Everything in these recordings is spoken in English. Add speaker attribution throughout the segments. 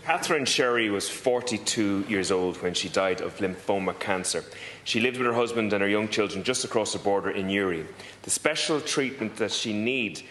Speaker 1: Catherine Sherry was 42 years old when she died of lymphoma cancer. She lived with her husband and her young children just across the border in Uri. The special treatment that she needed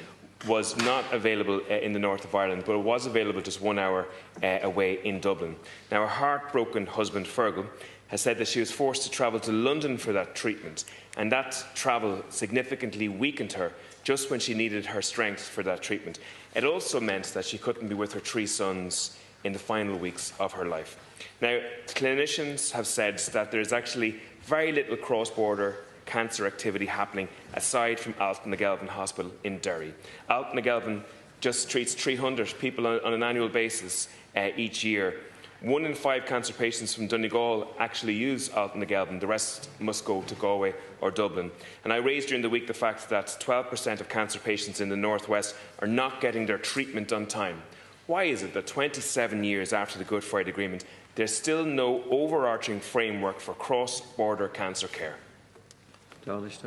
Speaker 1: was not available in the north of Ireland, but it was available just 1 hour away in Dublin. Now, her heartbroken husband, Fergal, has said that she was forced to travel to London for that treatment, and that travel significantly weakened her just when she needed her strength for that treatment. It also meant that she couldn't be with her 3 sons in the final weeks of her life. Now, clinicians have said that there is actually very little cross-border cancer activity happening aside from Alton-na-Gelvin Hospital in Derry. Alton-na-Gelvin just treats 300 people on an annual basis each year. 1 in 5 cancer patients from Donegal actually use Alton-na-Gelvin. The rest must go to Galway or Dublin. And I raised during the week the fact that 12% of cancer patients in the North West are not getting their treatment on time. Why is it that 27 years after the Good Friday Agreement, there's still no overarching framework for cross-border cancer care?
Speaker 2: Thanks very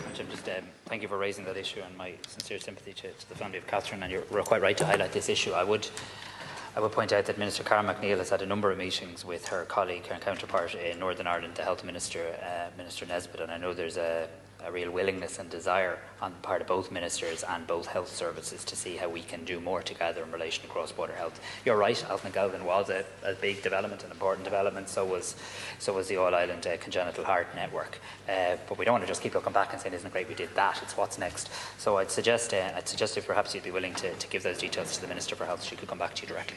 Speaker 2: much.
Speaker 3: Thank you for raising that issue, and my sincere sympathy to the family of Catherine. And you're quite right to highlight this issue. I would point out that Minister Cara McNeill has had a number of meetings with her colleague, her counterpart in Northern Ireland, the Health Minister, Minister Nesbitt, and I know there's a real willingness and desire on the part of both ministers and both health services to see how we can do more together in relation to cross-border health. You're right, Alton-na-Gelvin was a big development, an important development. So was the All-Ireland Congenital Heart Network. But we don't want to just keep looking back and saying, "Isn't it great we did that?" It's what's next. So I'd suggest if perhaps you'd be willing to give those details to the Minister for Health, she could come back to you directly.